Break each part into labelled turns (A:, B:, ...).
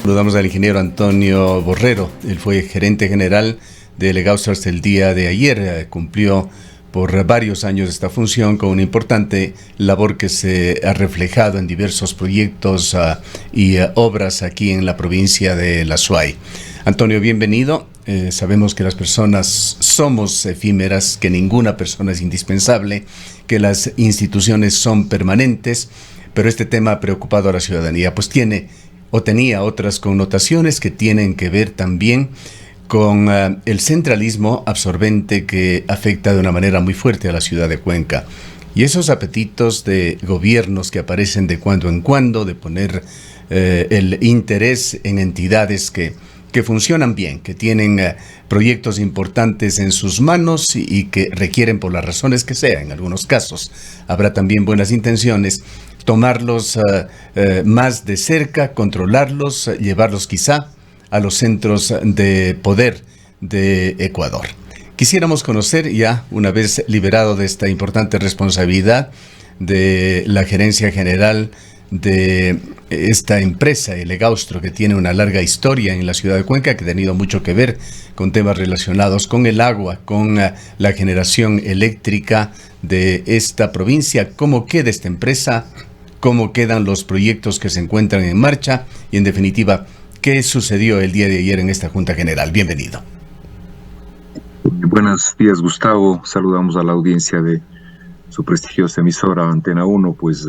A: Saludamos al ingeniero Antonio Borrero. Él fue gerente general de Legaustro hasta el día de ayer. Cumplió por varios años esta función con una importante labor que se ha reflejado en diversos proyectos y obras aquí en la provincia de La Suay. Antonio, bienvenido. Sabemos que las personas somos efímeras, que ninguna persona es indispensable, que las instituciones son permanentes, pero este tema ha preocupado a la ciudadanía, pues tenía otras connotaciones que tienen que ver también con el centralismo absorbente que afecta de una manera muy fuerte a la ciudad de Cuenca. Y esos apetitos de gobiernos que aparecen de cuando en cuando, de poner el interés en entidades que funcionan bien, que tienen proyectos importantes en sus manos y que requieren, por las razones que sea, en algunos casos, habrá también buenas intenciones, tomarlos más de cerca, controlarlos, llevarlos quizá a los centros de poder de Ecuador. Quisiéramos conocer ya, una vez liberado de esta importante responsabilidad de la gerencia general de esta empresa, el Legaustro, que tiene una larga historia en la ciudad de Cuenca, que ha tenido mucho que ver con temas relacionados con el agua, con la generación eléctrica de esta provincia. ¿Cómo queda esta empresa? ¿Cómo quedan los proyectos que se encuentran en marcha? Y en definitiva, ¿qué sucedió el día de ayer en esta Junta General? Bienvenido.
B: Buenos días, Gustavo. Saludamos a la audiencia de su prestigiosa emisora Antena 1, pues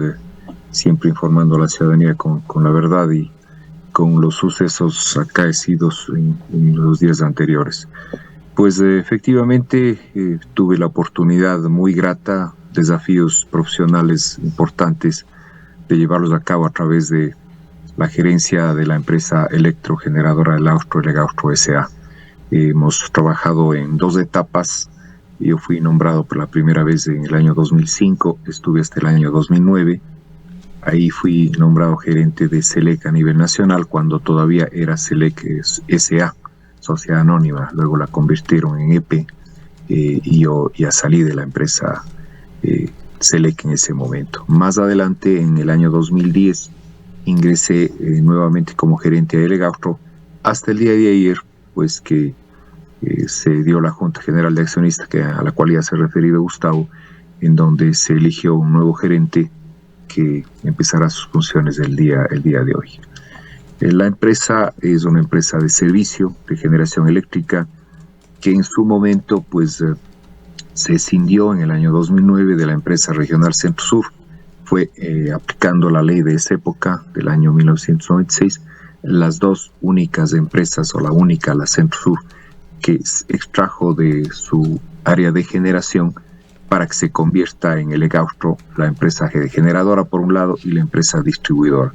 B: siempre informando a la ciudadanía con la verdad y con los sucesos acaecidos en los días anteriores. Pues efectivamente tuve la oportunidad muy grata, desafíos profesionales importantes de llevarlos a cabo a través de la gerencia de la empresa electrogeneradora Legaustro S.A. Hemos trabajado en 2 etapas. Yo fui nombrado por la primera vez en el año 2005, estuve hasta el año 2009. Ahí fui nombrado gerente de SELEC a nivel nacional cuando todavía era SELEC S.A., Sociedad Anónima. Luego la convirtieron en EPE y yo ya salí de la empresa SELEC en ese momento. Más adelante, en el año 2010, ingresé nuevamente como gerente de Legaustro hasta el día de ayer, pues que se dio la Junta General de Accionistas, a la cual ya se ha referido Gustavo, en donde se eligió un nuevo gerente que empezará sus funciones el día de hoy. La empresa es una empresa de servicio de generación eléctrica que en su momento pues se escindió en el año 2009 de la empresa regional Centro Sur. Fue aplicando la ley de esa época, del año 1996, las 2 únicas empresas, o la única, la Centro Sur, que extrajo de su área de generación para que se convierta en el Legaustro, la empresa generadora por un lado y la empresa distribuidora.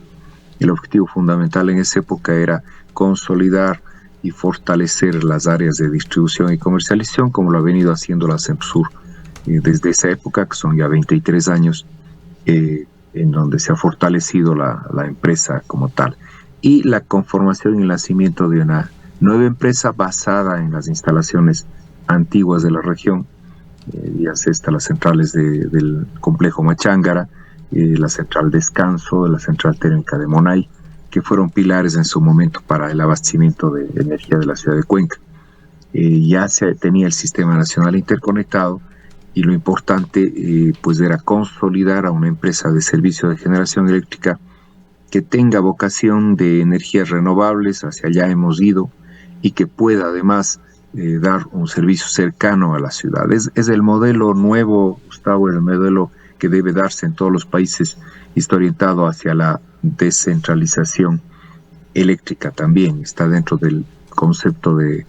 B: El objetivo fundamental en esa época era consolidar y fortalecer las áreas de distribución y comercialización, como lo ha venido haciendo la Centro Sur desde esa época, que son ya 23 años, en donde se ha fortalecido la empresa como tal. Y la conformación y el nacimiento de una nueva empresa basada en las instalaciones antiguas de la región, ya sea las centrales del complejo Machángara, la central Descanso, la central térmica de Monay, que fueron pilares en su momento para el abastecimiento de energía de la ciudad de Cuenca. Ya se tenía el Sistema Nacional Interconectado y lo importante pues era consolidar a una empresa de servicio de generación eléctrica que tenga vocación de energías renovables, hacia allá hemos ido, y que pueda además dar un servicio cercano a la ciudad. Es el modelo nuevo, Gustavo, el modelo que debe darse en todos los países y está orientado hacia la descentralización eléctrica también. Está dentro del concepto de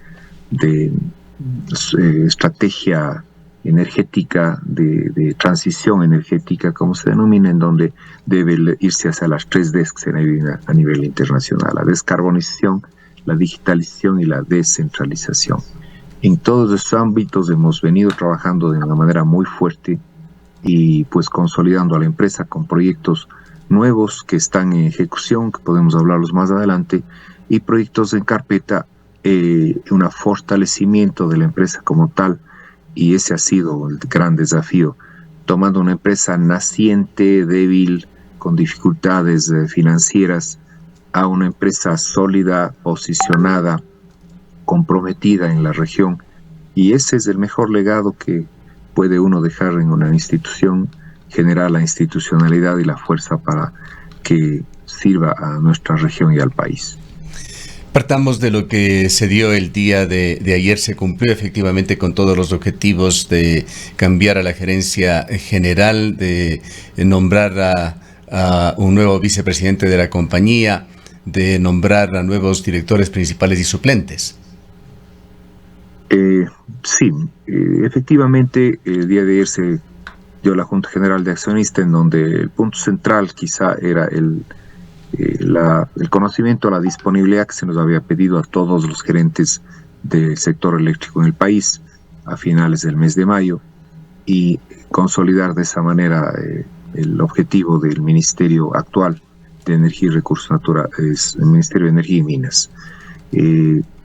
B: estrategia energética, de transición energética, como se denomina, en donde debe irse hacia las 3 Ds que se ven a nivel internacional: la descarbonización, la digitalización y la descentralización. En todos esos ámbitos hemos venido trabajando de una manera muy fuerte y pues consolidando a la empresa con proyectos nuevos que están en ejecución, que podemos hablarlos más adelante, y proyectos en carpeta, un fortalecimiento de la empresa como tal, y ese ha sido el gran desafío, tomando una empresa naciente, débil, con dificultades financieras, a una empresa sólida, posicionada, comprometida en la región. Y ese es el mejor legado que puede uno dejar en una institución, generar la institucionalidad y la fuerza para que sirva a nuestra región y al país.
A: Partamos de lo que se dio el día de ayer. Se cumplió efectivamente con todos los objetivos de cambiar a la gerencia general, de nombrar a un nuevo vicepresidente de la compañía, de nombrar a nuevos directores principales y suplentes.
B: Sí, efectivamente el día de ayer se dio la Junta General de Accionistas, en donde el punto central quizá era el conocimiento, la disponibilidad que se nos había pedido a todos los gerentes del sector eléctrico en el país a finales del mes de mayo, y consolidar de esa manera el objetivo del Ministerio actual de Energía y Recursos Naturales, el Ministerio de Energía y Minas.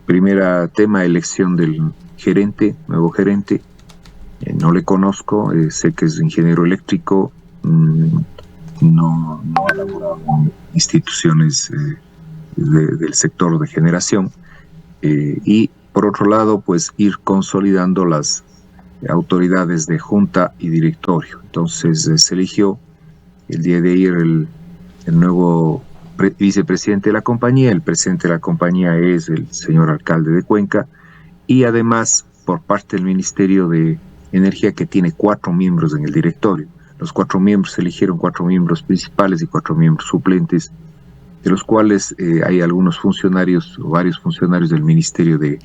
B: Primer tema, elección del gerente, nuevo gerente. No le conozco, sé que es ingeniero eléctrico, no ha laborado en instituciones del sector de generación. Y por otro lado, pues ir consolidando las autoridades de junta y directorio. Entonces se eligió el día de ayer el nuevo vicepresidente de la compañía. El presidente de la compañía es el señor alcalde de Cuenca, y además por parte del Ministerio de Energía, que tiene 4 miembros en el directorio. Los 4 miembros se eligieron 4 miembros principales y 4 miembros suplentes, de los cuales hay algunos funcionarios o varios funcionarios del Ministerio de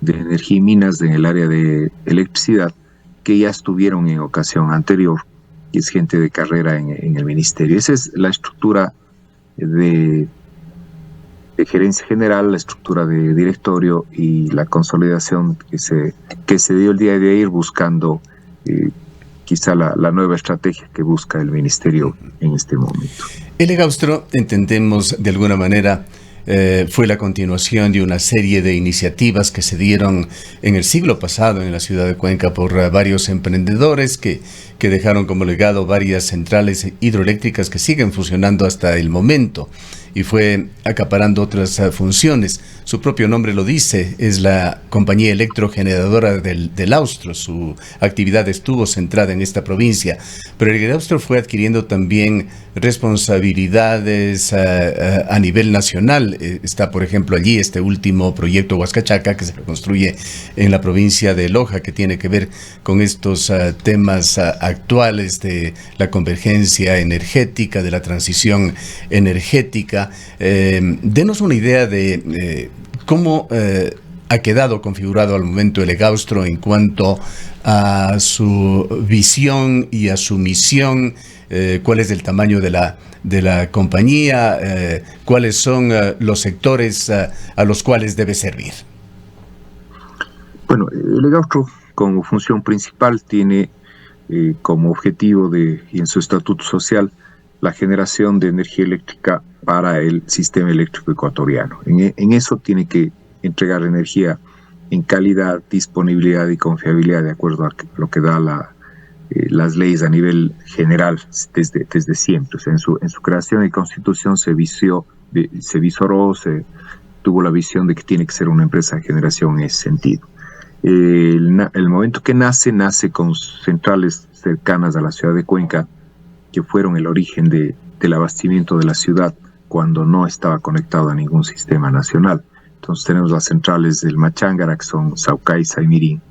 B: Energía y Minas en el área de electricidad, que ya estuvieron en ocasión anterior, y es gente de carrera en el ministerio. Esa es la estructura de gerencia general, la estructura de directorio y la consolidación que se dio el día de ayer, buscando quizá la nueva estrategia que busca el ministerio en este momento.
A: El Egaustro, entendemos de alguna manera, fue la continuación de una serie de iniciativas que se dieron en el siglo pasado en la ciudad de Cuenca por varios emprendedores que dejaron como legado varias centrales hidroeléctricas que siguen funcionando hasta el momento, y fue acaparando otras funciones. Su propio nombre lo dice, es la compañía electrogeneradora del Austro. Su actividad estuvo centrada en esta provincia, pero el Austro fue adquiriendo también responsabilidades a nivel nacional. Está, por ejemplo, allí este último proyecto Huascachaca, que se construye en la provincia de Loja, que tiene que ver con estos temas actuales de la convergencia energética, de la transición energética. Denos una idea de cómo ha quedado configurado al momento el Egaustro en cuanto a su visión y a su misión. ¿Cuál es el tamaño de la compañía? ¿Cuáles son los sectores a los cuales debe servir?
B: Bueno, el Egaustro, como función principal, tiene como objetivo y en su estatuto social la generación de energía eléctrica para el sistema eléctrico ecuatoriano. En eso tiene que entregar energía en calidad, disponibilidad y confiabilidad, de acuerdo a lo que da las leyes a nivel general desde siempre. O sea, en su creación y constitución se tuvo la visión de que tiene que ser una empresa de generación en ese sentido. El momento que nace con centrales cercanas a la ciudad de Cuenca, que fueron el origen del abastecimiento de la ciudad cuando no estaba conectado a ningún sistema nacional. Entonces tenemos las centrales del Machángara, que son Saucay, Saimirín,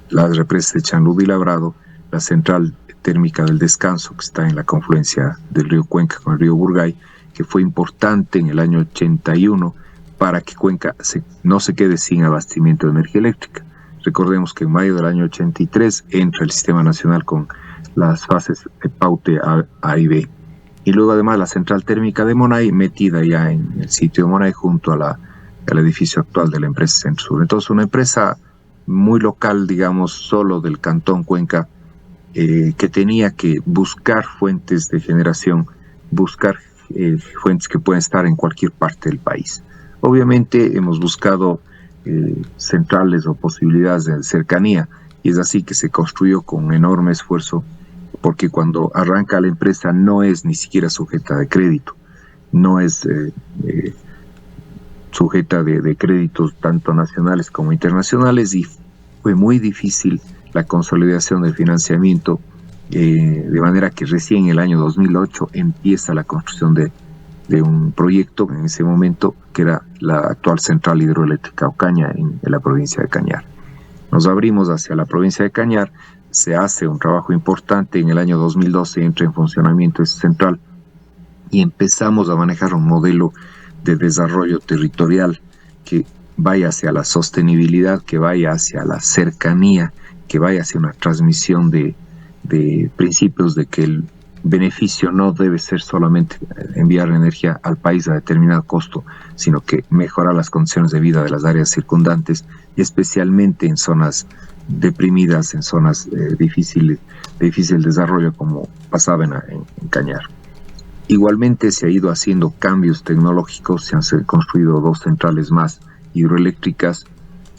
B: las represas de Chanlud y Labrado, la central térmica del Descanso, que está en la confluencia del río Cuenca con el río Burgay, que fue importante en el año 81 para que Cuenca no se quede sin abastecimiento de energía eléctrica. Recordemos que en mayo del año 83 entra el Sistema Nacional con las fases de Paute A y B. Y luego además la central térmica de Monay, metida ya en el sitio de Monay junto al edificio actual de la empresa Centrosur. Entonces una empresa muy local, digamos, solo del cantón Cuenca, que tenía que buscar fuentes de generación, buscar fuentes que pueden estar en cualquier parte del país. Obviamente hemos buscado centrales o posibilidades de cercanía, y es así que se construyó con un enorme esfuerzo, porque cuando arranca la empresa no es ni siquiera sujeta de crédito. no es sujeta de créditos tanto nacionales como internacionales, y fue muy difícil la consolidación del financiamiento, de manera que recién en el año 2008 empieza la construcción de un proyecto en ese momento, que era la actual central hidroeléctrica Ocaña en la provincia de Cañar. Nos abrimos hacia la provincia de Cañar, se hace un trabajo importante, en el año 2012 entra en funcionamiento esa central y empezamos a manejar un modelo de desarrollo territorial que vaya hacia la sostenibilidad, que vaya hacia la cercanía, que vaya hacia una transmisión de principios de que el beneficio no debe ser solamente enviar energía al país a determinado costo, sino que mejorar las condiciones de vida de las áreas circundantes, y especialmente en zonas deprimidas, en zonas de difícil desarrollo, como pasaba en Cañar. Igualmente se ha ido haciendo cambios tecnológicos, se han construido 2 centrales más hidroeléctricas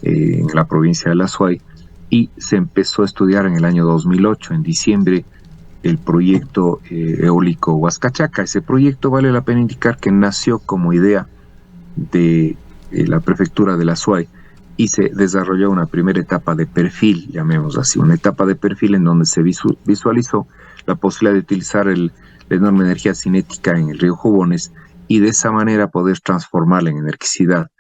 B: en la provincia de La Suay, y se empezó a estudiar en el año 2008, en diciembre, el proyecto eólico Huascachaca. Ese proyecto, vale la pena indicar que nació como idea de la prefectura de La Suay, y se desarrolló una primera etapa de perfil, llamémoslo así, una etapa de perfil en donde se visualizó la posibilidad de utilizar la enorme energía cinética en el río Jubones, y de esa manera poder transformarla en electricidad.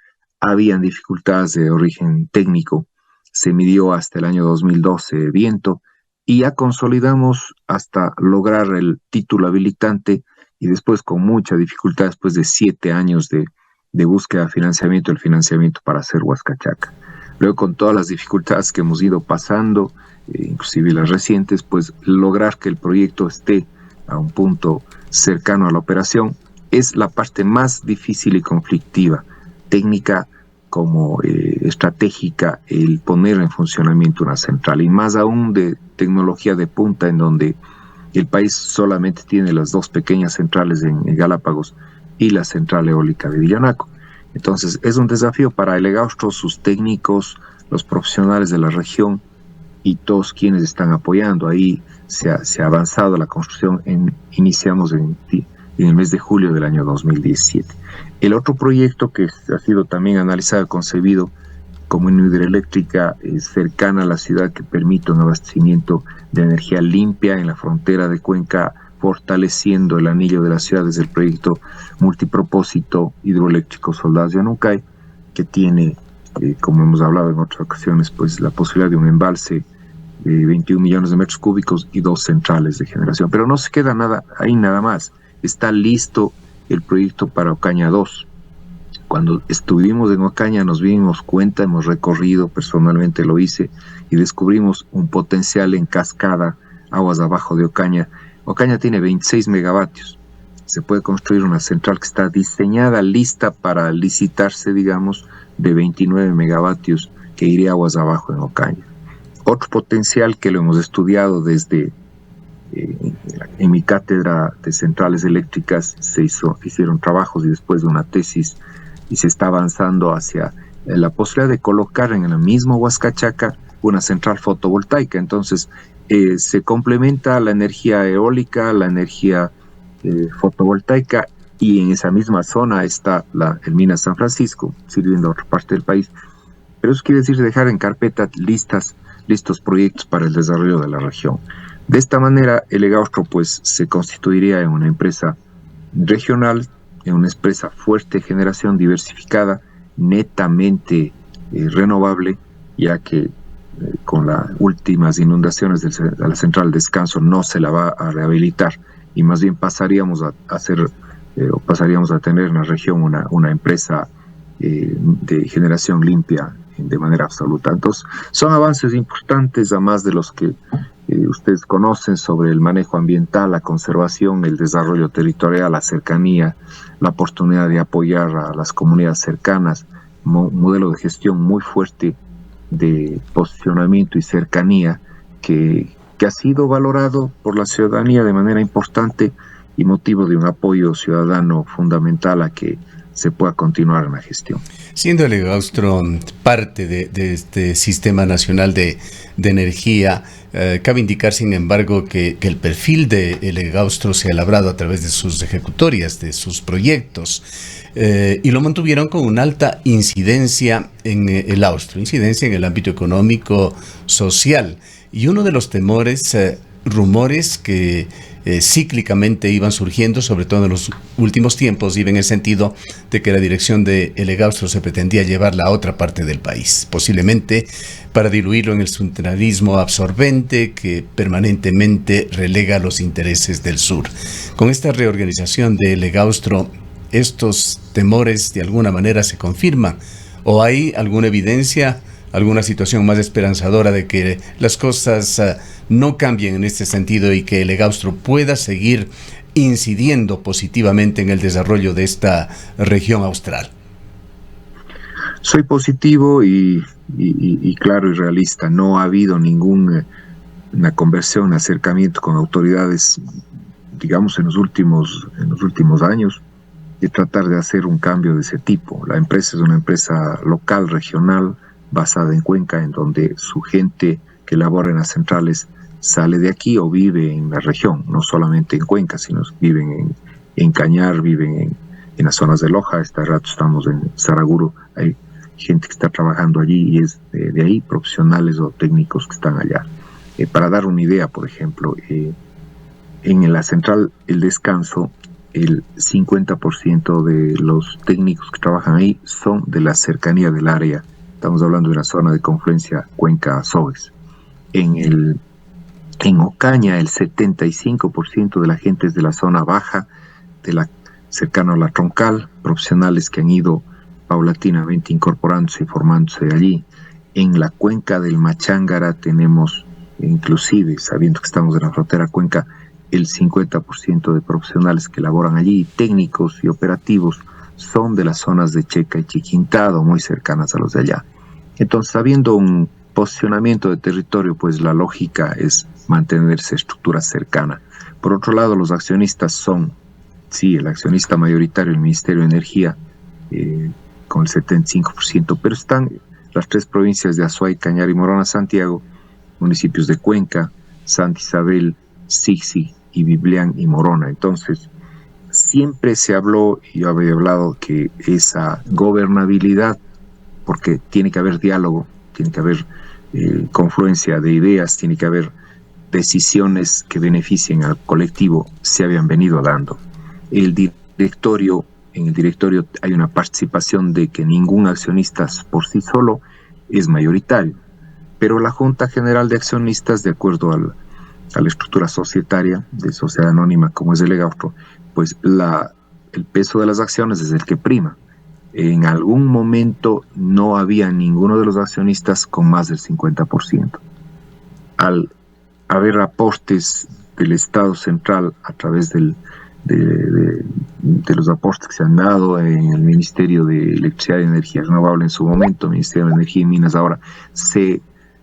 B: Habían dificultades de origen técnico, se midió hasta el año 2012 viento, y ya consolidamos hasta lograr el título habilitante, y después, con mucha dificultad, después de 7 años de búsqueda de financiamiento, el financiamiento para hacer Huascachaca. Luego, con todas las dificultades que hemos ido pasando, inclusive las recientes, pues lograr que el proyecto esté a un punto cercano a la operación es la parte más difícil y conflictiva, técnica como estratégica, el poner en funcionamiento una central, y más aún de tecnología de punta, en donde el país solamente tiene las 2 pequeñas centrales en Galápagos y la central eólica de Villanaco. Entonces es un desafío para el EGAUSTRO, sus técnicos, los profesionales de la región y todos quienes están apoyando. Ahí se ha avanzado la construcción, iniciamos en el mes de julio del año 2017. El otro proyecto que ha sido también analizado y concebido como una hidroeléctrica cercana a la ciudad, que permite un abastecimiento de energía limpia en la frontera de Cuenca, fortaleciendo el anillo de la ciudad, desde el proyecto multipropósito hidroeléctrico Soldados Yanuncay, que tiene, como hemos hablado en otras ocasiones, pues la posibilidad de un embalse de 21 millones de metros cúbicos y 2 centrales de generación. Pero no se queda nada más. Está listo el proyecto para Ocaña 2. Cuando estuvimos en Ocaña nos dimos cuenta, hemos recorrido, personalmente lo hice, y descubrimos un potencial en cascada, aguas abajo de Ocaña. Ocaña tiene 26 megavatios. Se puede construir una central que está diseñada, lista para licitarse, digamos, de 29 megavatios, que iría aguas abajo en Ocaña. Otro potencial que lo hemos estudiado desde en mi cátedra de centrales eléctricas, hicieron trabajos y después de una tesis, y se está avanzando hacia la posibilidad de colocar en el mismo Huascachaca una central fotovoltaica. Entonces se complementa la energía eólica, la energía fotovoltaica, y en esa misma zona está el Mina San Francisco, sirviendo a otra parte del país. Pero eso quiere decir dejar en carpeta listos proyectos para el desarrollo de la región. De esta manera, el EGAUSTRO pues se constituiría en una empresa regional, en una empresa fuerte de generación diversificada, netamente renovable, ya que con las últimas inundaciones de la central de Descanso no se la va a rehabilitar, y más bien pasaríamos a tener en la región una empresa de generación limpia de manera absoluta. Entonces, son avances importantes, además de los que ustedes conocen, sobre el manejo ambiental, la conservación, el desarrollo territorial, la cercanía, la oportunidad de apoyar a las comunidades cercanas, un modelo de gestión muy fuerte de posicionamiento y cercanía que ha sido valorado por la ciudadanía de manera importante, y motivo de un apoyo ciudadano fundamental a que se pueda continuar en la gestión.
A: Siendo el Egaustro parte de este Sistema Nacional de Energía, cabe indicar, sin embargo, que el perfil del Egaustro se ha labrado a través de sus ejecutorias, de sus proyectos, y lo mantuvieron con una alta incidencia en el Austro, incidencia en el ámbito económico, social. Y uno de los temores, rumores que cíclicamente iban surgiendo, sobre todo en los últimos tiempos, iba en el sentido de que la dirección de El Egaustro se pretendía llevarla a otra parte del país, posiblemente para diluirlo en el centralismo absorbente que permanentemente relega los intereses del sur. Con esta reorganización de El Egaustro, ¿estos temores de alguna manera se confirman? ¿O hay alguna evidencia, alguna situación más esperanzadora de que las cosas no cambien en este sentido y que El Egaustro pueda seguir incidiendo positivamente en el desarrollo de esta región austral?
B: Soy positivo y claro y realista. No ha habido ninguna conversión, acercamiento con autoridades, digamos, en los últimos años, de tratar de hacer un cambio de ese tipo. La empresa es una empresa local, regional, basada en Cuenca, en donde su gente que labora en las centrales sale de aquí o vive en la región, no solamente en Cuenca, sino viven en Cañar, viven en las zonas de Loja. Este rato estamos en Saraguro, hay gente que está trabajando allí y es de ahí, profesionales o técnicos que están allá. Para dar una idea, por ejemplo, en la central El Descanso, el 50% de los técnicos que trabajan ahí son de la cercanía del área. Estamos hablando de la zona de confluencia Cuenca-Soes. En Ocaña, el 75% de la gente es de la zona baja, cercano a la troncal, profesionales que han ido paulatinamente incorporándose y formándose allí. En la cuenca del Machángara tenemos, inclusive, sabiendo que estamos en la frontera Cuenca, el 50% de profesionales que laboran allí, técnicos y operativos, son de las zonas de Checa y Chiquintado, muy cercanas a los de allá. Entonces, habiendo un posicionamiento de territorio, pues la lógica es mantenerse estructura cercana. Por otro lado, los accionistas son, sí, el accionista mayoritario, el Ministerio de Energía, con el 75%, pero están las tres provincias de Azuay, Cañar y Morona Santiago, municipios de Cuenca, Santa Isabel, Sixi y Biblián y Morona. Entonces, siempre se habló, y yo había hablado, que esa gobernabilidad, porque tiene que haber diálogo, tiene que haber confluencia de ideas, tiene que haber decisiones que beneficien al colectivo, se habían venido dando. En el directorio hay una participación de que ningún accionista por sí solo es mayoritario, pero la Junta General de Accionistas, de acuerdo a la estructura societaria de sociedad anónima como es El Egaustro, pues el peso de las acciones es el que prima. En algún momento no había ninguno de los accionistas con más del 50%. Al haber aportes del Estado central a través de los aportes que se han dado en el Ministerio de Electricidad y Energía Renovable en su momento, Ministerio de Energía y Minas ahora, se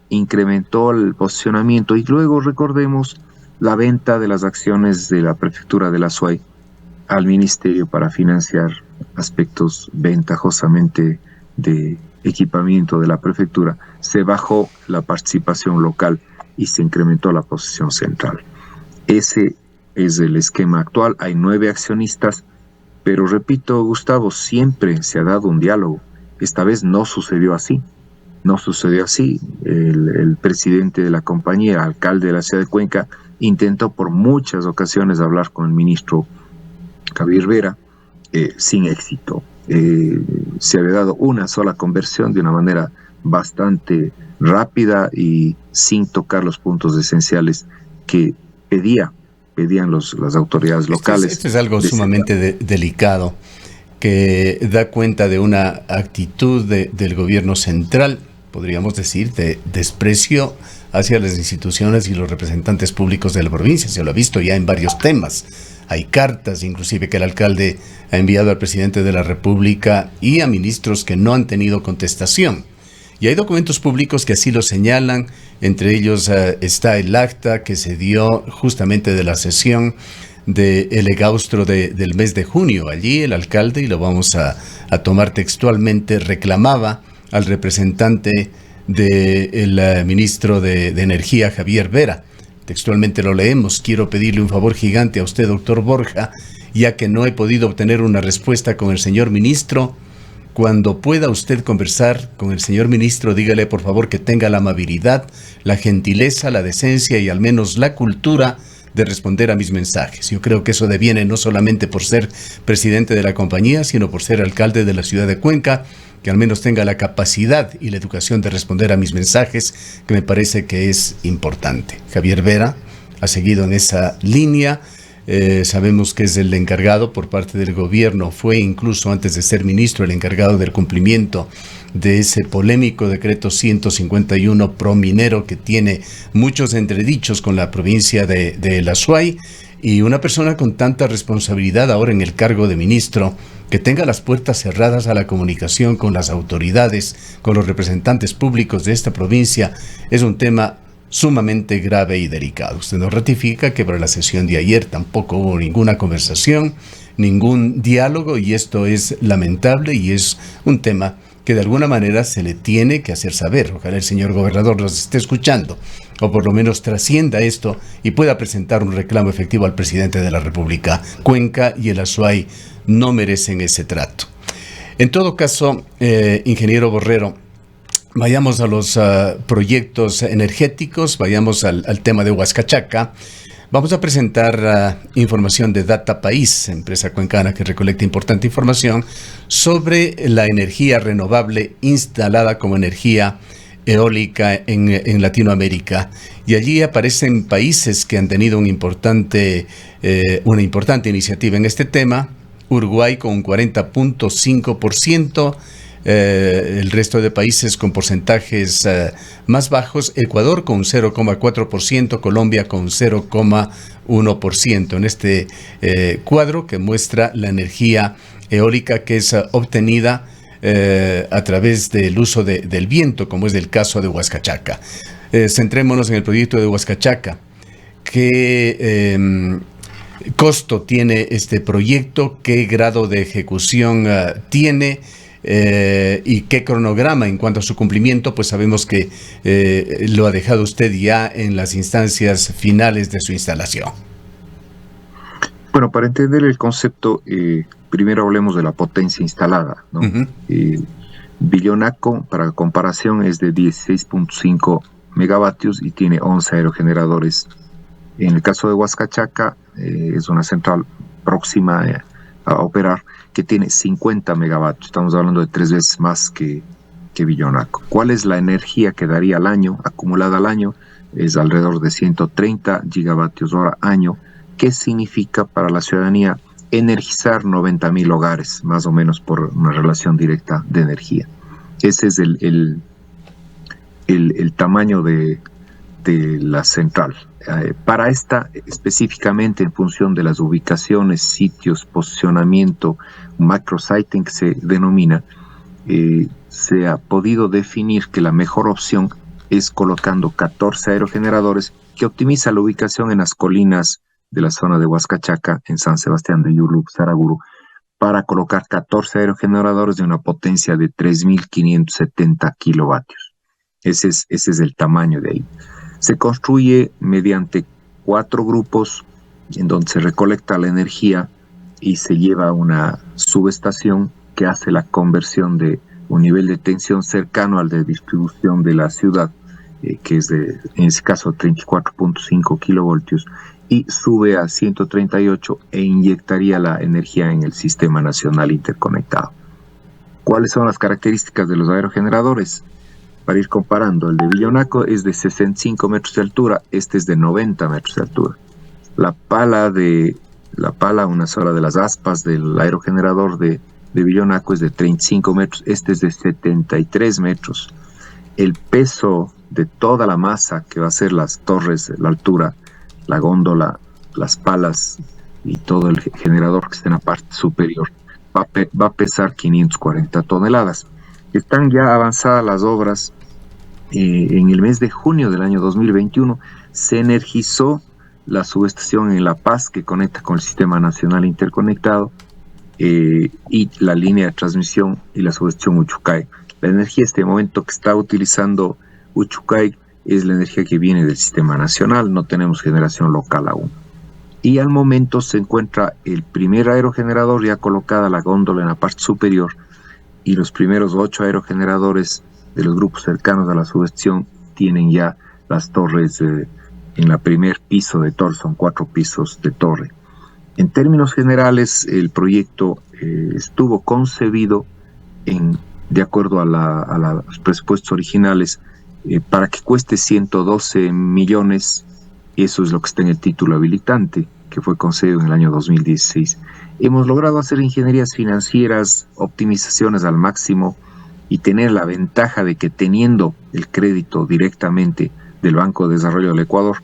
B: incrementó el posicionamiento. Y luego recordemos la venta de las acciones de la prefectura de la Azuay al ministerio para financiar aspectos ventajosamente de equipamiento de la prefectura. Se bajó la participación local y se incrementó la posición central. Ese es el esquema actual. Hay 9 accionistas, pero repito, Gustavo, siempre se ha dado un diálogo. Esta vez no sucedió así. No sucedió así. El presidente de la compañía, alcalde de la ciudad de Cuenca, intentó por muchas ocasiones hablar con el ministro Javier Vera, sin éxito. Se había dado una sola conversión de una manera bastante rápida y sin tocar los puntos esenciales que pedían las autoridades locales.
A: Esto es algo sumamente delicado, que da cuenta de una actitud del gobierno central, podríamos decir, de desprecio hacia las instituciones y los representantes públicos de la provincia. Se lo ha visto ya en varios temas. Hay cartas, inclusive, que el alcalde ha enviado al presidente de la República y a ministros que no han tenido contestación. Y hay documentos públicos que así lo señalan. Entre ellos está el acta que se dio justamente de la sesión del Egaustro del mes de junio. Allí el alcalde, y lo vamos a tomar textualmente, reclamaba al representante del ministro de Energía, Javier Vera. Textualmente lo leemos: quiero pedirle un favor gigante a usted, doctor Borja, ya que no he podido obtener una respuesta con el señor ministro. Cuando pueda usted conversar con el señor ministro, dígale por favor que tenga la amabilidad, la gentileza, la decencia y al menos la cultura de responder a mis mensajes. Yo creo que eso deviene no solamente por ser presidente de la compañía, sino por ser alcalde de la ciudad de Cuenca, que al menos tenga la capacidad y la educación de responder a mis mensajes, que me parece que es importante. Javier Vera ha seguido en esa línea. Sabemos que es el encargado por parte del gobierno, fue incluso antes de ser ministro el encargado del cumplimiento de ese polémico decreto 151 pro minero que tiene muchos entredichos con la provincia de La Suay, y una persona con tanta responsabilidad ahora en el cargo de ministro, que tenga las puertas cerradas a la comunicación con las autoridades, con los representantes públicos de esta provincia, es un tema sumamente grave y delicado. Usted nos ratifica que para la sesión de ayer tampoco hubo ninguna conversación, ningún diálogo, y esto es lamentable y es un tema que de alguna manera se le tiene que hacer saber. Ojalá el señor gobernador nos esté escuchando, o por lo menos trascienda esto y pueda presentar un reclamo efectivo al presidente de la República. Cuenca y el Azuay no merecen ese trato. En todo caso, ingeniero Borrero, vayamos a los proyectos energéticos, vayamos al tema de Huascachaca. Vamos a presentar información de Data País, empresa cuencana que recolecta importante información sobre la energía renovable instalada como energía eólica en Latinoamérica. Y allí aparecen países que han tenido una importante iniciativa en este tema. Uruguay con un 40.5%, el resto de países con porcentajes más bajos, Ecuador con 0,4%, Colombia con 0,1%. En este cuadro que muestra la energía eólica que es obtenida a través del uso del viento, como es el caso de Huascachaca. Centrémonos en el proyecto de Huascachaca. ¿Qué costo tiene este proyecto? ¿Qué grado de ejecución tiene? Y qué cronograma en cuanto a su cumplimiento, pues sabemos que lo ha dejado usted ya en las instancias finales de su instalación.
B: Bueno, para entender el concepto, primero hablemos de la potencia instalada, ¿no? Billonaco, para comparación, es de 16.5 megavatios y tiene 11 aerogeneradores. En el caso de Huascachaca, es una central próxima a operar, que tiene 50 megavatios. Estamos hablando de 3 veces más que Billonaco. ¿Cuál es la energía que daría al año, acumulada al año? Es alrededor de 130 gigavatios hora año. ¿Qué significa para la ciudadanía energizar 90.000 hogares, más o menos, por una relación directa de energía? Ese es el tamaño de la central. Para esta, específicamente en función de las ubicaciones, sitios, posicionamiento, macrositing que se denomina, se ha podido definir que la mejor opción es colocando 14 aerogeneradores que optimiza la ubicación en las colinas de la zona de Huascachaca, en San Sebastián de Yulú, Saraguro, para colocar 14 aerogeneradores de una potencia de 3.570 kilovatios. Ese es el tamaño de ahí. Se construye mediante 4 grupos en donde se recolecta la energía y se lleva a una subestación que hace la conversión de un nivel de tensión cercano al de distribución de la ciudad, que es en ese caso 34.5 kilovoltios, y sube a 138 e inyectaría la energía en el sistema nacional interconectado. ¿Cuáles son las características de los aerogeneradores? Para ir comparando, el de Billonaco es de 65 metros de altura, este es de 90 metros de altura. La pala, una sola de las aspas del aerogenerador de Billonaco es de 35 metros, este es de 73 metros. El peso de toda la masa que va a ser las torres, la altura, la góndola, las palas y todo el generador que está en la parte superior, va a pesar 540 toneladas. Están ya avanzadas las obras. En el mes de junio del año 2021 se energizó la subestación en La Paz que conecta con el Sistema Nacional Interconectado, y la línea de transmisión y la subestación Uchucay. La energía este momento que está utilizando Uchucay es la energía que viene del Sistema Nacional, no tenemos generación local aún. Y al momento se encuentra el primer aerogenerador ya colocada la góndola en la parte superior, y los primeros 8 aerogeneradores de los grupos cercanos a la subestación tienen ya las torres en la primer piso de torre, son 4 pisos de torre. En términos generales, el proyecto estuvo concebido de acuerdo a los presupuestos originales para que cueste 112 millones, y eso es lo que está en el título habilitante, que fue concedido en el año 2016. Hemos logrado hacer ingenierías financieras, optimizaciones al máximo, y tener la ventaja de que teniendo el crédito directamente del Banco de Desarrollo del Ecuador,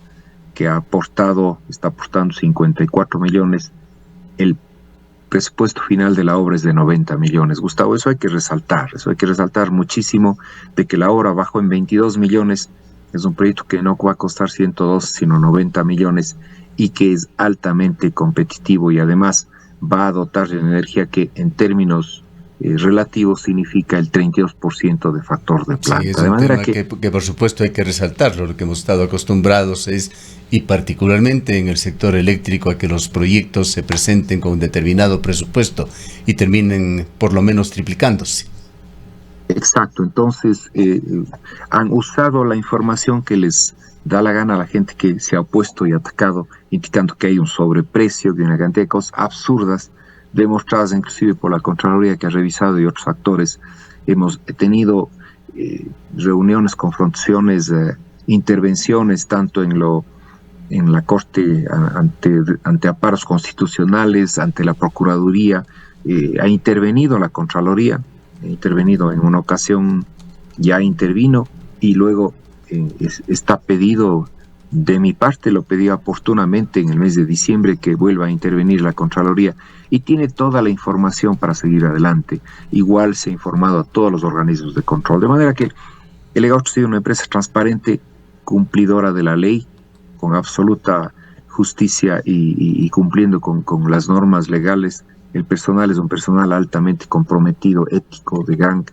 B: que está aportando 54 millones, el presupuesto final de la obra es de 90 millones. Gustavo, eso hay que resaltar muchísimo, de que la obra bajó en 22 millones, es un proyecto que no va a costar 112, sino 90 millones, y que es altamente competitivo, y además va a dotar de energía que en términos relativo significa el 32% de factor de planta.
A: Sí, es
B: de
A: un
B: manera
A: tema que por supuesto hay que resaltarlo. Lo que hemos estado acostumbrados y particularmente en el sector eléctrico, a que los proyectos se presenten con un determinado presupuesto y terminen por lo menos triplicándose.
B: Exacto, entonces han usado la información que les da la gana a la gente que se ha opuesto y atacado, indicando que hay un sobreprecio, que hay una cantidad de cosas absurdas, demostradas inclusive por la Contraloría, que ha revisado, y otros actores. Hemos tenido reuniones, confrontaciones, intervenciones, tanto en la Corte ante amparos constitucionales, ante la Procuraduría. Ha intervenido la Contraloría, ha intervenido en una ocasión, ya intervino, y luego está pedido de mi parte, lo pedí oportunamente en el mes de diciembre, que vuelva a intervenir la Contraloría, y tiene toda la información para seguir adelante. Igual se ha informado a todos los organismos de control, de manera que el EGAUSTRO ha sido una empresa transparente, cumplidora de la ley, con absoluta justicia y cumpliendo con las normas legales. El personal es un personal altamente comprometido, ético, de gran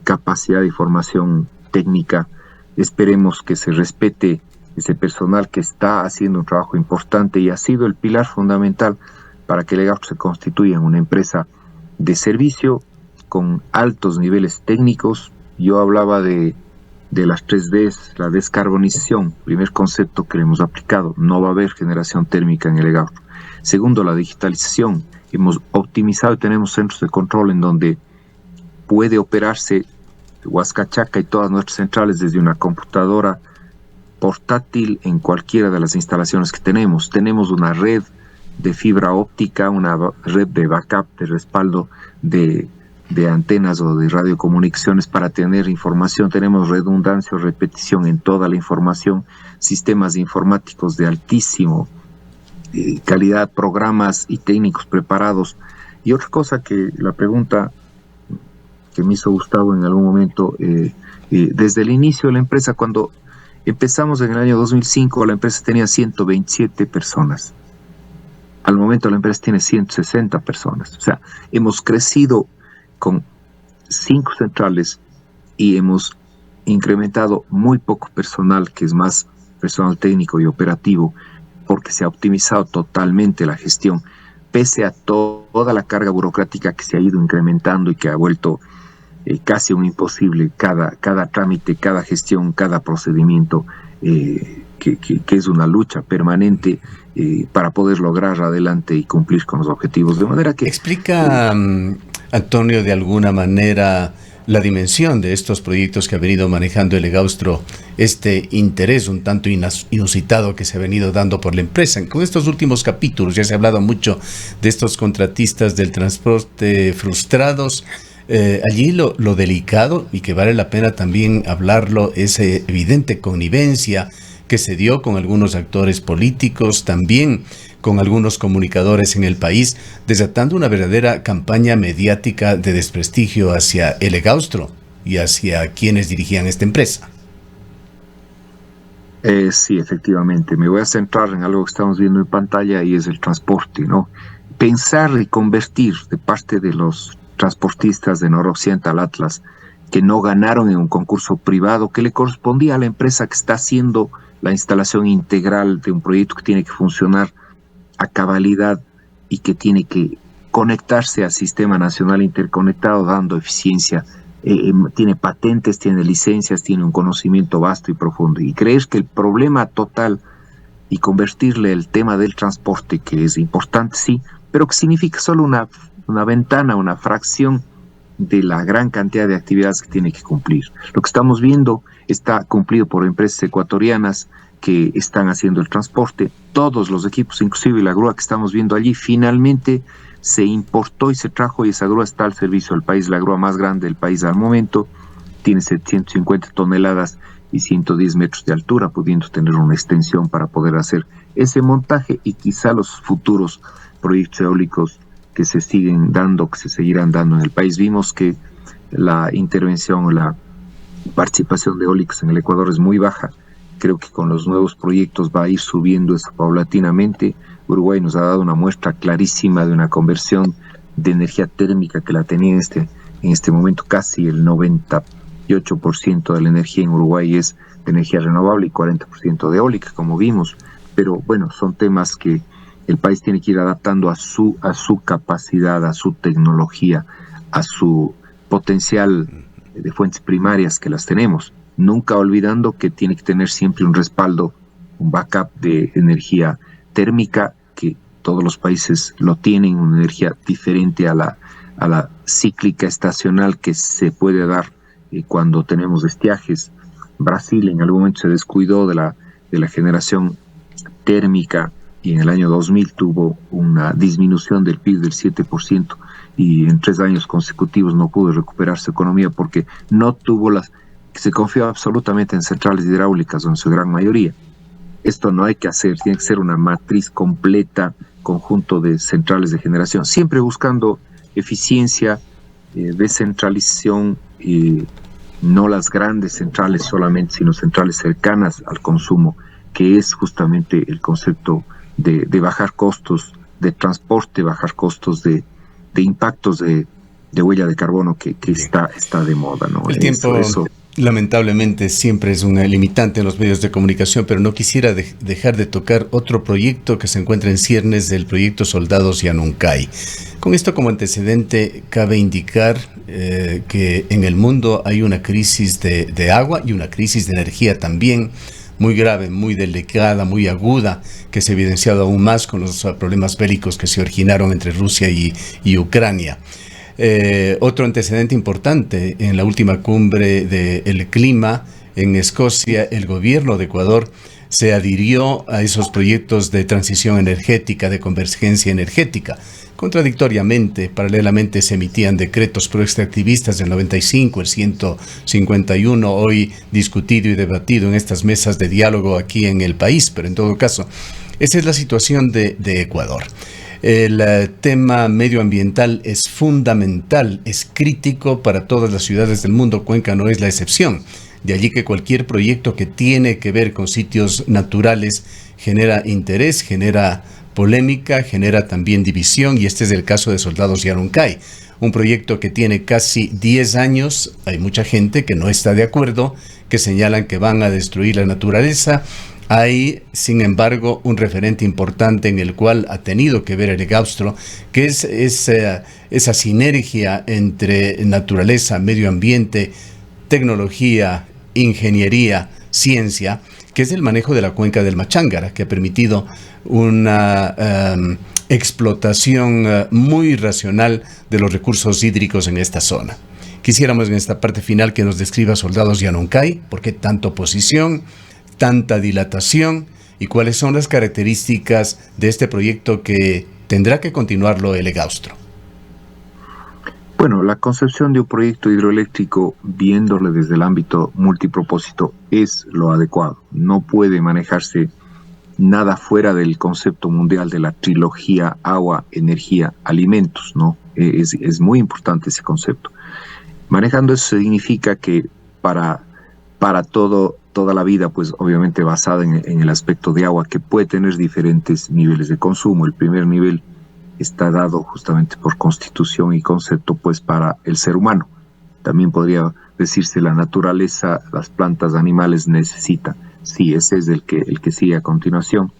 B: capacidad y formación técnica. Esperemos que se respete ese personal que está haciendo un trabajo importante y ha sido el pilar fundamental para que el EGAUSTRO se constituya en una empresa de servicio con altos niveles técnicos. Yo hablaba de las 3Ds, la descarbonización, primer concepto que le hemos aplicado. No va a haber generación térmica en el EGAUSTRO. Segundo, la digitalización. Hemos optimizado y tenemos centros de control en donde puede operarse Huascachaca y todas nuestras centrales desde una computadora portátil en cualquiera de las instalaciones que tenemos. Tenemos una red de fibra óptica, una red de backup, de respaldo de antenas o de radiocomunicaciones para tener información. Tenemos redundancia o repetición en toda la información, sistemas informáticos de altísimo calidad, programas y técnicos preparados. Y otra cosa, que la pregunta que me hizo Gustavo en algún momento, desde el inicio de la empresa, cuando empezamos en el año 2005, la empresa tenía 127 personas. Al momento la empresa tiene 160 personas. O sea, hemos crecido con 5 centrales y hemos incrementado muy poco personal, que es más personal técnico y operativo, porque se ha optimizado totalmente la gestión, pese a toda la carga burocrática que se ha ido incrementando y que ha vuelto casi un imposible cada trámite, cada gestión, cada procedimiento, que es una lucha permanente para poder lograr adelante y cumplir con los objetivos. De manera que...
A: Explica, Antonio, de alguna manera la dimensión de estos proyectos que ha venido manejando el EGAUSTRO, este interés un tanto inusitado que se ha venido dando por la empresa. Con estos últimos capítulos ya se ha hablado mucho de estos contratistas del transporte frustrados. Allí lo delicado, y que vale la pena también hablarlo, es evidente connivencia que se dio con algunos actores políticos, también con algunos comunicadores en el país, desatando una verdadera campaña mediática de desprestigio hacia el EGAUSTRO y hacia quienes dirigían esta empresa.
B: Sí, efectivamente. Me voy a centrar en algo que estamos viendo en pantalla y es el transporte, ¿no? Pensar y convertir de parte de los transportistas de Noroccidental Atlas que no ganaron en un concurso privado que le correspondía a la empresa que está haciendo la instalación integral de un proyecto que tiene que funcionar a cabalidad y que tiene que conectarse al sistema nacional interconectado dando eficiencia. Tiene patentes, tiene licencias, tiene un conocimiento vasto y profundo. Y creer que el problema total y convertirle el tema del transporte, que es importante, sí, pero que significa solo una ventana, una fracción de la gran cantidad de actividades que tiene que cumplir. Lo que estamos viendo está cumplido por empresas ecuatorianas que están haciendo el transporte. Todos los equipos, inclusive la grúa que estamos viendo allí, finalmente se importó y se trajo y esa grúa está al servicio del país, la grúa más grande del país al momento, tiene 750 toneladas y 110 metros de altura, pudiendo tener una extensión para poder hacer ese montaje y quizá los futuros proyectos eólicos que se siguen dando, que se seguirán dando en el país. Vimos que la intervención o la participación de eólicos en el Ecuador es muy baja. Creo que con los nuevos proyectos va a ir subiendo eso paulatinamente. Uruguay nos ha dado una muestra clarísima de una conversión de energía térmica que la tenía en este momento casi el 98% de la energía en Uruguay es de energía renovable y 40% de eólica, como vimos. Pero bueno, son temas que el país tiene que ir adaptando a su capacidad, a su tecnología, a su potencial de fuentes primarias que las tenemos. Nunca olvidando que tiene que tener siempre un respaldo, un backup de energía térmica, que todos los países lo tienen, una energía diferente a la cíclica estacional que se puede dar cuando tenemos estiajes. Brasil en algún momento se descuidó de la generación térmica y en el año 2000 tuvo una disminución del PIB del 7% y en 3 años consecutivos no pudo recuperar su economía porque no tuvo se confió absolutamente en centrales hidráulicas, en su gran mayoría. Esto no hay que hacer, tiene que ser una matriz completa, conjunto de centrales de generación, siempre buscando eficiencia, descentralización, no las grandes centrales solamente, sino centrales cercanas al consumo, que es justamente el concepto de bajar costos de transporte, bajar costos de impactos de huella de carbono que está de moda, ¿no?
A: El tiempo, lamentablemente, siempre es una limitante en los medios de comunicación, pero no quisiera dejar de tocar otro proyecto que se encuentra en ciernes del proyecto Soldados Yanuncay. Con esto como antecedente, cabe indicar que en el mundo hay una crisis de agua y una crisis de energía también, muy grave, muy delicada, muy aguda, que se ha evidenciado aún más con los problemas bélicos que se originaron entre Rusia y Ucrania. Otro antecedente importante, en la última cumbre del clima en Escocia, el gobierno de Ecuador se adhirió a esos proyectos de transición energética, de convergencia energética. Contradictoriamente, paralelamente se emitían decretos proextractivistas del 95, el 151, hoy discutido y debatido en estas mesas de diálogo aquí en el país, pero en todo caso, esa es la situación de Ecuador. El tema medioambiental es fundamental, es crítico para todas las ciudades del mundo. Cuenca no es la excepción. De allí que cualquier proyecto que tiene que ver con sitios naturales genera interés, genera polémica, genera también división, y este es el caso de Soldados Yanuncay, un proyecto que tiene casi 10 años. Hay mucha gente que no está de acuerdo, que señalan que van a destruir la naturaleza. Hay, sin embargo, un referente importante en el cual ha tenido que ver el Egaustro, que es esa sinergia entre naturaleza, medio ambiente, tecnología, ingeniería, ciencia, que es el manejo de la cuenca del Machángara, que ha permitido una explotación muy racional de los recursos hídricos en esta zona. Quisiéramos en esta parte final que nos describa Soldados Yanuncay, por qué tanta oposición, tanta dilatación y cuáles son las características de este proyecto que tendrá que continuarlo el Egaustro.
B: Bueno, la concepción de un proyecto hidroeléctrico, viéndole desde el ámbito multipropósito, es lo adecuado. No puede manejarse nada fuera del concepto mundial de la trilogía agua, energía, alimentos, ¿no? Es muy importante ese concepto. Manejando eso significa que para todo toda la vida, pues obviamente basada en el aspecto de agua, que puede tener diferentes niveles de consumo. El primer nivel está dado justamente por constitución y concepto, pues para el ser humano. También podría decirse la naturaleza, las plantas, animales necesitan. Sí, ese es el que sigue a continuación,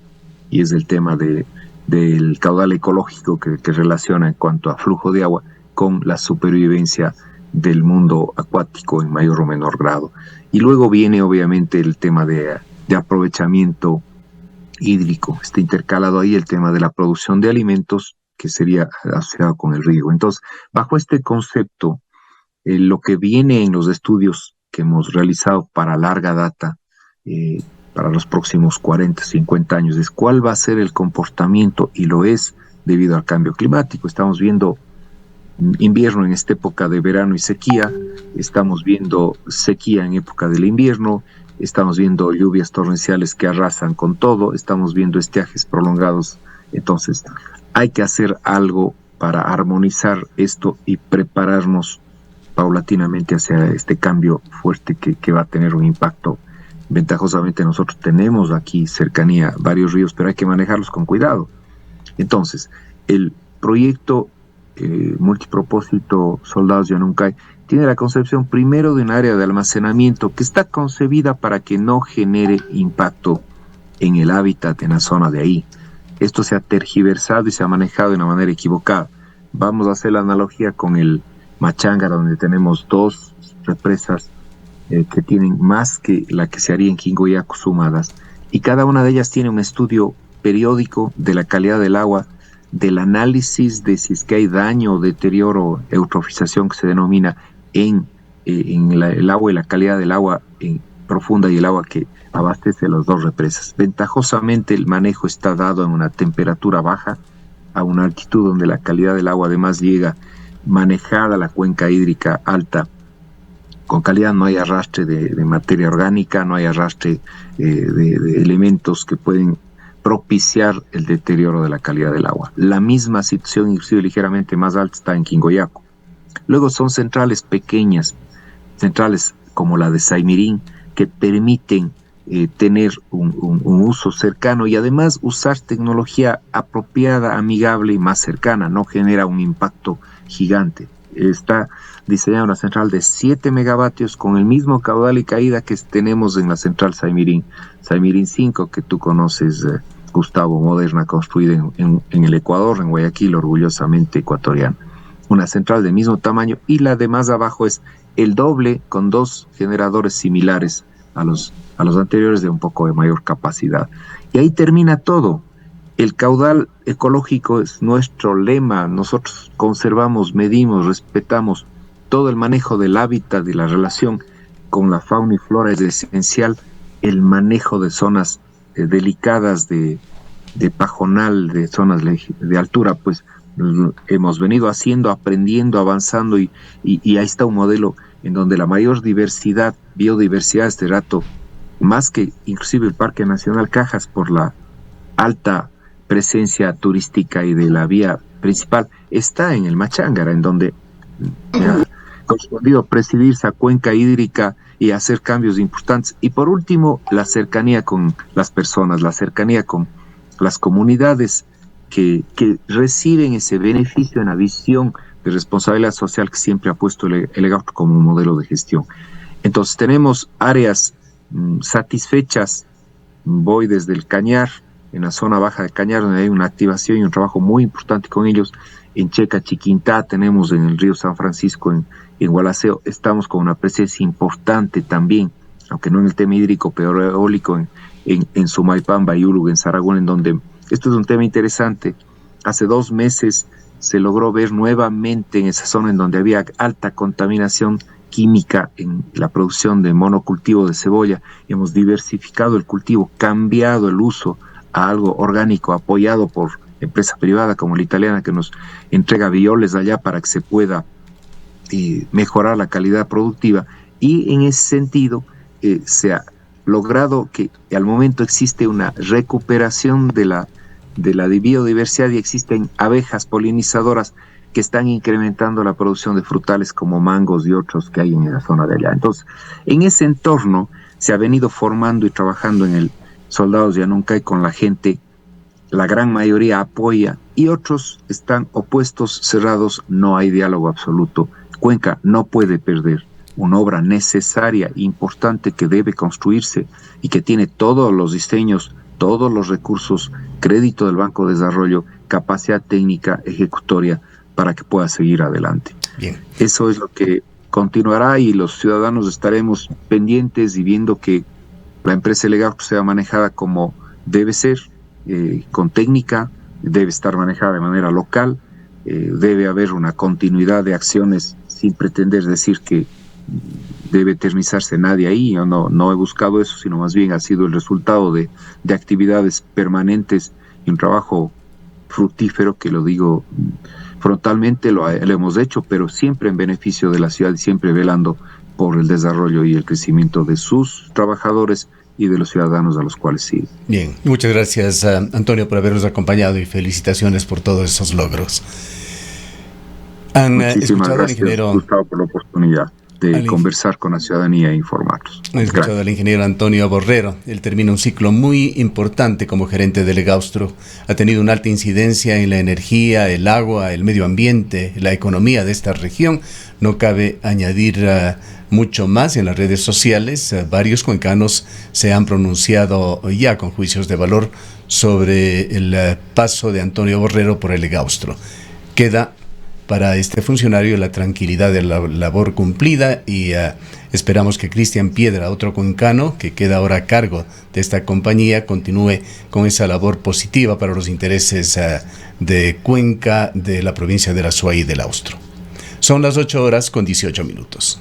B: y es el tema del caudal ecológico que relaciona en cuanto a flujo de agua con la supervivencia del mundo acuático en mayor o menor grado. Y luego viene obviamente el tema de aprovechamiento hídrico. Está intercalado ahí el tema de la producción de alimentos, que sería asociado con el riego. Entonces, bajo este concepto, lo que viene en los estudios que hemos realizado para larga data, para los próximos 40, 50 años, es cuál va a ser el comportamiento, y lo es debido al cambio climático. Estamos viendo invierno en esta época de verano y sequía, estamos viendo sequía en época del invierno, estamos viendo lluvias torrenciales que arrasan con todo, estamos viendo estiajes prolongados. Entonces, hay que hacer algo para armonizar esto y prepararnos paulatinamente hacia este cambio fuerte que va a tener un impacto. Ventajosamente nosotros tenemos aquí cercanía varios ríos, pero hay que manejarlos con cuidado. Entonces, el proyecto multipropósito Soldados Yanuncay tiene la concepción primero de un área de almacenamiento que está concebida para que no genere impacto en el hábitat en la zona de ahí. Esto se ha tergiversado y se ha manejado de una manera equivocada. Vamos a hacer la analogía con el Machángara, donde tenemos 2 represas que tienen más que la que se haría en Quingoyaco sumadas, y cada una de ellas tiene un estudio periódico de la calidad del agua, del análisis de si es que hay daño, deterioro, eutrofización, que se denomina en el agua, y la calidad del agua profunda y el agua que abastece las 2 represas. Ventajosamente el manejo está dado en una temperatura baja, a una altitud donde la calidad del agua además llega manejada la cuenca hídrica alta con calidad. No hay arrastre de materia orgánica, no hay arrastre de elementos que pueden propiciar el deterioro de la calidad del agua. La misma situación, inclusive ligeramente más alta, está en Quingoyaco. Luego son centrales pequeñas, centrales como la de Saimirín, que permiten tener un uso cercano y además usar tecnología apropiada, amigable y más cercana. No genera un impacto gigante. Está diseñada una central de 7 megavatios con el mismo caudal y caída que tenemos en la central Saimirín 5, que tú conoces, Gustavo, moderna, construida en el Ecuador, en Guayaquil, orgullosamente ecuatoriana. Una central de mismo tamaño, y la de más abajo es el doble, con 2 generadores similares a los anteriores, de un poco de mayor capacidad. Y ahí termina todo. El caudal ecológico es nuestro lema. Nosotros conservamos, medimos, respetamos todo el manejo del hábitat y la relación con la fauna y flora. Es esencial el manejo de zonas delicadas de pajonal, de zonas de altura. Pues hemos venido haciendo, aprendiendo, avanzando, y ahí está un modelo en donde la mayor biodiversidad este rato, más que inclusive el Parque Nacional Cajas, por la alta presencia turística y de la vía principal, está en el Machángara, en donde ha correspondido presidir esa cuenca hídrica y hacer cambios importantes. Y por último, la cercanía con las personas, la cercanía con las comunidades que reciben ese beneficio en la visión de responsabilidad social que siempre ha puesto el EGAUT como un modelo de gestión. Entonces tenemos áreas satisfechas. Voy desde el Cañar, en la zona baja de Cañar, donde hay una activación y un trabajo muy importante con ellos. En Checa, Chiquintá, tenemos en el río San Francisco, en Gualaceo, estamos con una presencia importante también, aunque no en el tema hídrico, pero eólico, en Sumaypán, Bayulug, en Saragón, en donde esto es un tema interesante. Hace 2 meses se logró ver nuevamente en esa zona en donde había alta contaminación química en la producción de monocultivo de cebolla. Hemos diversificado el cultivo, cambiado el uso a algo orgánico, apoyado por empresa privada como la italiana, que nos entrega violes allá para que se pueda mejorar la calidad productiva. Y en ese sentido se ha logrado que al momento existe una recuperación de la biodiversidad, y existen abejas polinizadoras que están incrementando la producción de frutales como mangos y otros que hay en la zona de allá. Entonces, en ese entorno se ha venido formando y trabajando en el Soldados de Anuncay con la gente. La gran mayoría apoya y otros están opuestos, cerrados, no hay diálogo absoluto. Cuenca no puede perder una obra necesaria, importante, que debe construirse y que tiene todos los diseños, todos los recursos, crédito del Banco de Desarrollo, capacidad técnica, ejecutoria, para que pueda seguir adelante.
A: Bien.
B: Eso es lo que continuará y los ciudadanos estaremos pendientes y viendo que la empresa Elegaustro sea manejada como debe ser, con técnica, debe estar manejada de manera local, debe haber una continuidad de acciones sin pretender decir que debe eternizarse nadie ahí. Yo no he buscado eso, sino más bien ha sido el resultado de actividades permanentes y un trabajo fructífero, que lo digo frontalmente, lo hemos hecho, pero siempre en beneficio de la ciudad y siempre velando por el desarrollo y el crecimiento de sus trabajadores y de los ciudadanos a los cuales sigue.
A: Bien, muchas gracias, Antonio, por habernos acompañado y felicitaciones por todos esos logros.
B: Muchísimas gracias, Gustavo, por la oportunidad de conversar con la ciudadanía e informarlos.
A: He escuchado al ingeniero Antonio Borrero. Él termina un ciclo muy importante como gerente de Elegaustro. Ha tenido una alta incidencia en la energía, el agua, el medio ambiente, la economía de esta región. No cabe añadir mucho más. En las redes sociales, varios cuencanos se han pronunciado ya con juicios de valor sobre el paso de Antonio Borrero por Elegaustro. Queda para este funcionario la tranquilidad de la labor cumplida y esperamos que Cristian Piedra, otro cuencano que queda ahora a cargo de esta compañía, continúe con esa labor positiva para los intereses de Cuenca, de la provincia de la Azuay y del Austro. Son las 8:18.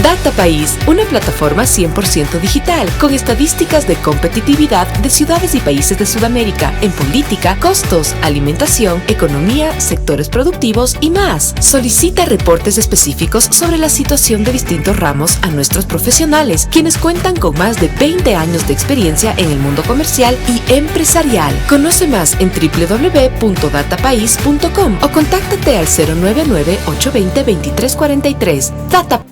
C: Data País, una plataforma 100% digital con estadísticas de competitividad de ciudades y países de Sudamérica en política, costos, alimentación, economía, sectores productivos y más. Solicita reportes específicos sobre la situación de distintos ramos a nuestros profesionales, quienes cuentan con más de 20 años de experiencia en el mundo comercial y empresarial. Conoce más en www.datapais.com o contáctate al 099-820-2343. Data